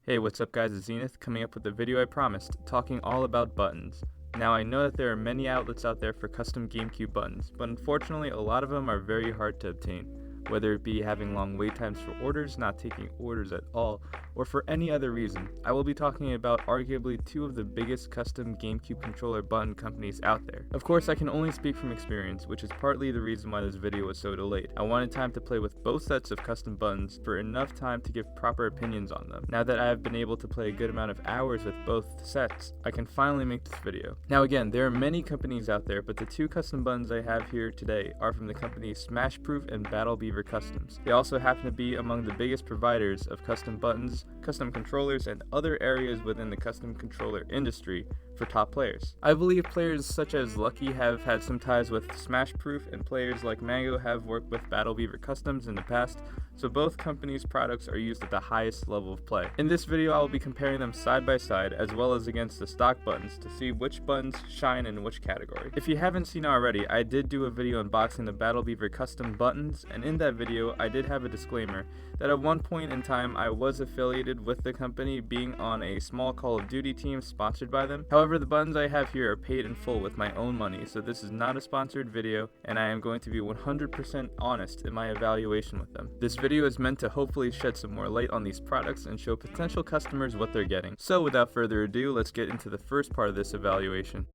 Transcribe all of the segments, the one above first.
Hey, what's up guys, it's Zenith coming up with the video I promised, talking all about buttons. Now I know that there are many outlets out there for custom GameCube buttons, but unfortunately a lot of them are very hard to obtain, whether it be having long wait times for orders, not taking orders at all, or for any other reason. I will be talking about arguably two of the biggest custom GameCube controller button companies out there. Of course, I can only speak from experience, which is partly the reason why this video was so delayed. I wanted time to play with both sets of custom buttons for enough time to give proper opinions on them. Now that I have been able to play a good amount of hours with both sets, I can finally make this video. Now again, there are many companies out there, but the two custom buttons I have here today are from the companies Smashproof and Battle Beaver Customs. They also happen to be among the biggest providers of custom buttons, custom controllers, and other areas within the custom controller industry for top players. I believe players such as Lucky have had some ties with Smashproof, and players like Mango have worked with Battle Beaver Customs in the past, so both companies' products are used at the highest level of play. In this video I will be comparing them side by side as well as against the stock buttons to see which buttons shine in which category. If you haven't seen already, I did do a video unboxing the Battle Beaver custom buttons, and in that video I did have a disclaimer that at one point in time I was affiliated with the company, being on a small Call of Duty team sponsored by them. However, the buttons I have here are paid in full with my own money, so this is not a sponsored video and I am going to be 100% honest in my evaluation with them. This video is meant to hopefully shed some more light on these products and show potential customers what they're getting. So without further ado, let's get into the first part of this evaluation.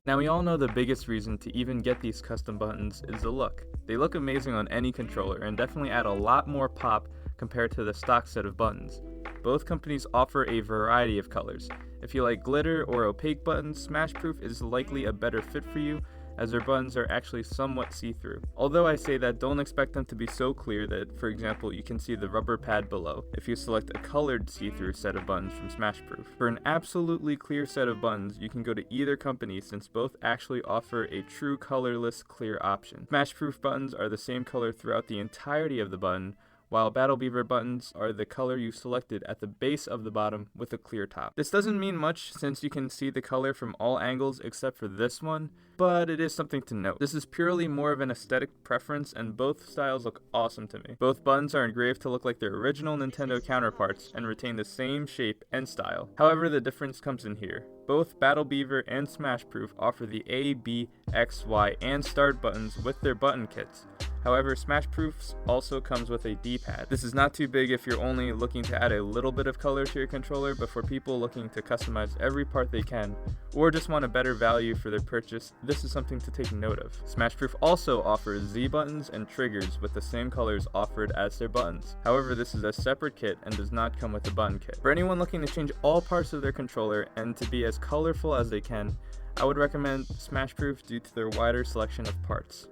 Now we all know the biggest reason to even get these custom buttons is the look. They look amazing on any controller and definitely add a lot more pop compared to the stock set of buttons. Both companies offer a variety of colors. If you like glitter or opaque buttons, Smashproof is likely a better fit for you, as their buttons are actually somewhat see-through. Although I say that, don't expect them to be so clear that, for example, you can see the rubber pad below if you select a colored see-through set of buttons from Smashproof. For an absolutely clear set of buttons, you can go to either company since both actually offer a true colorless clear option. Smashproof buttons are the same color throughout the entirety of the button, while Battle Beaver buttons are the color you selected at the base of the bottom with a clear top. This doesn't mean much since you can see the color from all angles except for this one, but it is something to note. This is purely more of an aesthetic preference and both styles look awesome to me. Both buttons are engraved to look like their original Nintendo counterparts and retain the same shape and style. However, the difference comes in here. Both Battle Beaver and Smashproof offer the A, B, X, Y, and Start buttons with their button kits. However, Smashproof's also comes with a D-pad. This is not too big if you're only looking to add a little bit of color to your controller, but for people looking to customize every part they can, or just want a better value for their purchase, this is something to take note of. Smashproof also offers Z buttons and triggers with the same colors offered as their buttons. However, this is a separate kit and does not come with the button kit. For anyone looking to change all parts of their controller and to be as colorful as they can, I would recommend Smashproof due to their wider selection of parts.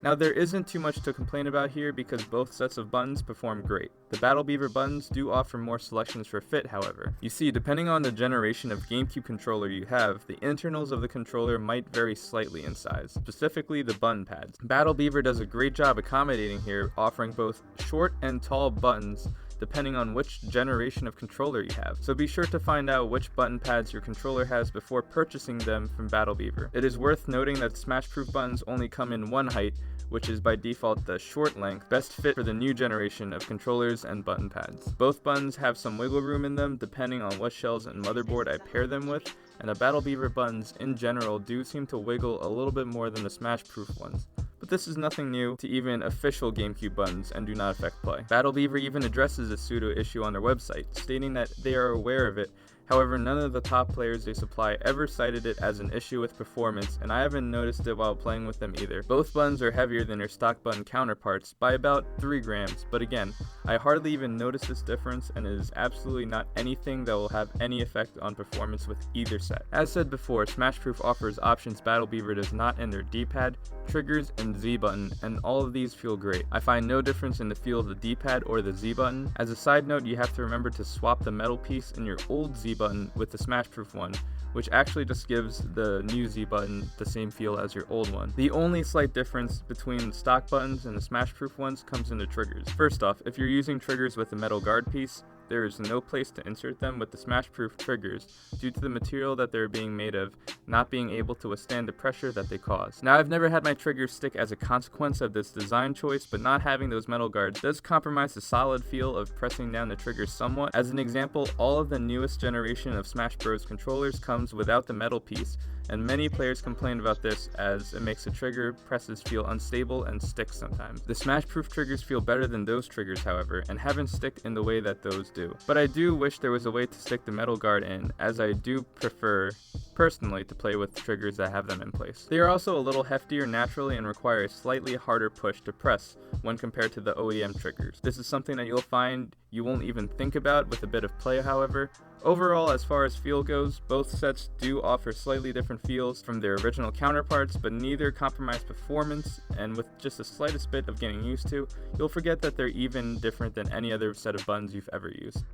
Now there isn't too much to complain about here because both sets of buttons perform great. The Battle Beaver buttons do offer more selections for fit, however. You see, depending on the generation of GameCube controller you have, the internals of the controller might vary slightly in size, specifically the button pads. Battle Beaver does a great job accommodating here, offering both short and tall buttons depending on which generation of controller you have. So be sure to find out which button pads your controller has before purchasing them from Battle Beaver. It is worth noting that Smashproof buttons only come in one height, which is by default the short length, best fit for the new generation of controllers and button pads. Both buttons have some wiggle room in them depending on what shells and motherboard I pair them with, and the Battle Beaver buttons in general do seem to wiggle a little bit more than the Smashproof ones. But this is nothing new to even official GameCube buttons and do not affect play. Battle Beaver even addresses a pseudo issue on their website, stating that they are aware of it. However, none of the top players they supply ever cited it as an issue with performance, and I haven't noticed it while playing with them either. Both buttons are heavier than their stock button counterparts by about 3 grams, but again, I hardly even notice this difference and it is absolutely not anything that will have any effect on performance with either set. As said before, Smashproof offers options Battle Beaver does not in their D-pad, triggers, and Z button, and all of these feel great. I find no difference in the feel of the D-pad or the Z button. As a side note, you have to remember to swap the metal piece in your old Z button with the Smashproof one, which actually just gives the new Z button the same feel as your old one. The only slight difference between the stock buttons and the Smashproof ones comes in the triggers. First off, if you're using triggers with a metal guard piece, there is no place to insert them with the Smashproof triggers due to the material that they're being made of not being able to withstand the pressure that they cause. Now, I've never had my triggers stick as a consequence of this design choice, but not having those metal guards does compromise the solid feel of pressing down the triggers somewhat. As an example, all of the newest generation of Smash Bros. Controllers comes without the metal piece, and many players complain about this as it makes the trigger presses feel unstable and stick sometimes. The Smashproof triggers feel better than those triggers, however, and haven't stick in the way that those do. But I do wish there was a way to stick the metal guard in, as I do prefer, personally, to play with triggers that have them in place. They are also a little heftier naturally and require a slightly harder push to press when compared to the OEM triggers. This is something that you'll find you won't even think about with a bit of play, however. Overall, as far as feel goes, both sets do offer slightly different feels from their original counterparts, but neither compromise performance, and with just the slightest bit of getting used to, you'll forget that they're even different than any other set of buttons you've ever used.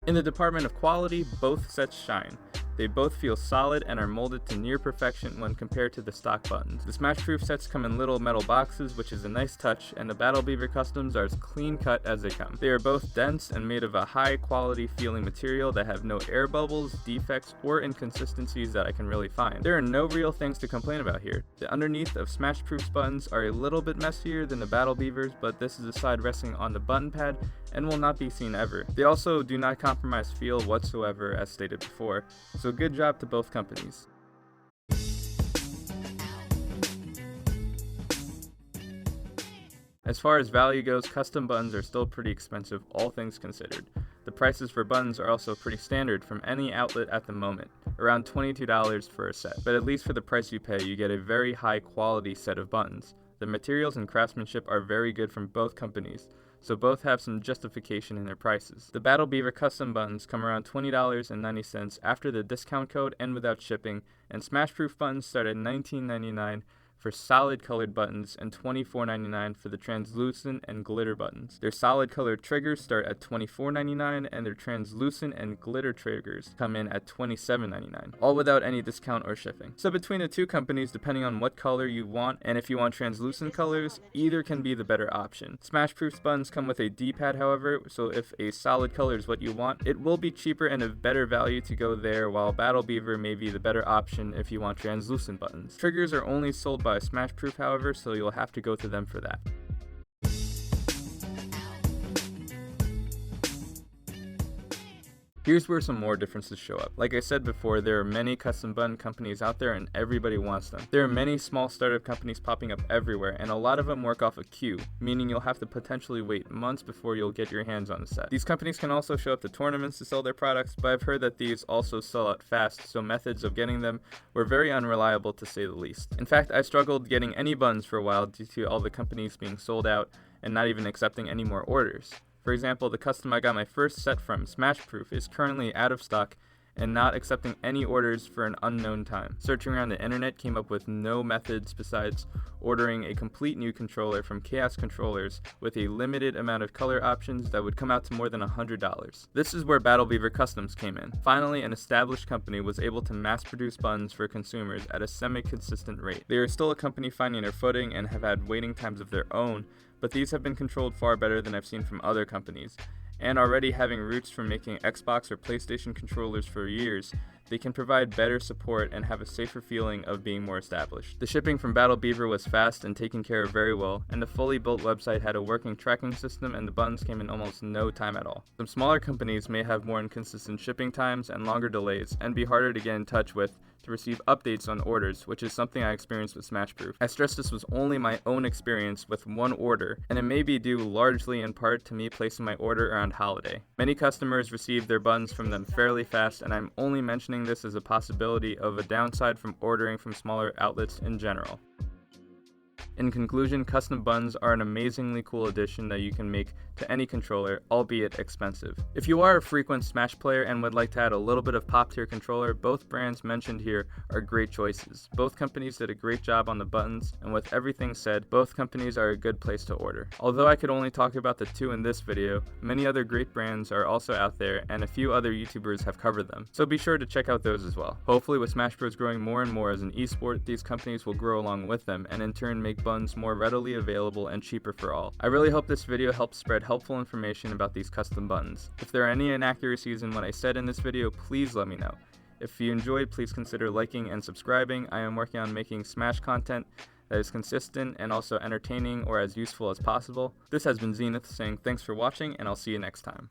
In the department of quality, both sets shine. They both feel solid and are molded to near perfection when compared to the stock buttons. The Smashproof sets come in little metal boxes, which is a nice touch, and the Battle Beaver Customs are as clean cut as they come. They are both dense and made of a high quality feeling material that have no air bubbles, defects, or inconsistencies that I can really find. There are no real things to complain about here. The underneath of Smashproof's buttons are a little bit messier than the Battle Beavers, but this is a side resting on the button pad and will not be seen ever. They also do not compromise feel whatsoever, as stated before, so good job to both companies. As far as value goes, custom buttons are still pretty expensive, all things considered. The prices for buttons are also pretty standard from any outlet at the moment, around $22 for a set. But at least for the price you pay, you get a very high quality set of buttons. The materials and craftsmanship are very good from both companies, so both have some justification in their prices. The Battle Beaver custom buttons come around $20.90 after the discount code and without shipping, and Smashproof buttons start at $19.99 for solid colored buttons and $24.99 for the translucent and glitter buttons. Their solid colored triggers start at $24.99 and their translucent and glitter triggers come in at $27.99, all without any discount or shipping. So between the two companies, depending on what color you want, and if you want translucent colors, either can be the better option. Smashproof's buttons come with a D-pad, however, so if a solid color is what you want, it will be cheaper and of better value to go there, while Battle Beaver may be the better option if you want translucent buttons. Triggers are only sold by Smashproof, however, so you'll have to go to them for that. Here's where some more differences show up. Like I said before, there are many custom button companies out there and everybody wants them. There are many small startup companies popping up everywhere, and a lot of them work off a queue, meaning you'll have to potentially wait months before you'll get your hands on a set. These companies can also show up to tournaments to sell their products, but I've heard that these also sell out fast, so methods of getting them were very unreliable to say the least. In fact, I struggled getting any buttons for a while due to all the companies being sold out and not even accepting any more orders. For example, the custom I got my first set from, Smashproof, is currently out of stock and not accepting any orders for an unknown time. Searching around the internet came up with no methods besides ordering a complete new controller from Chaos Controllers with a limited amount of color options that would come out to more than $100. This is where Battle Beaver Customs came in. Finally, an established company was able to mass produce buttons for consumers at a semi-consistent rate. They are still a company finding their footing and have had waiting times of their own, but these have been controlled far better than I've seen from other companies. And already having roots from making Xbox or PlayStation controllers for years, they can provide better support and have a safer feeling of being more established. The shipping from Battle Beaver was fast and taken care of very well, and the fully built website had a working tracking system and the buttons came in almost no time at all. Some smaller companies may have more inconsistent shipping times and longer delays, and be harder to get in touch with to receive updates on orders, which is something I experienced with Smashproof. I stress this was only my own experience with one order, and it may be due largely in part to me placing my order around holiday. Many customers received their buttons from them fairly fast, and I'm only mentioning this as a possibility of a downside from ordering from smaller outlets in general. In conclusion, custom buttons are an amazingly cool addition that you can make to any controller, albeit expensive. If you are a frequent Smash player and would like to add a little bit of pop to your controller, both brands mentioned here are great choices. Both companies did a great job on the buttons, and with everything said, both companies are a good place to order. Although I could only talk about the two in this video, many other great brands are also out there, and a few other YouTubers have covered them, so be sure to check out those as well. Hopefully with Smash Bros growing more and more as an esport, these companies will grow along with them, and in turn make make buttons more readily available and cheaper for all. I really hope this video helps spread helpful information about these custom buttons. If there are any inaccuracies in what I said in this video, please let me know. If you enjoyed, please consider liking and subscribing. I am working on making Smash content that is consistent and also entertaining or as useful as possible. This has been Zenith saying thanks for watching, and I'll see you next time.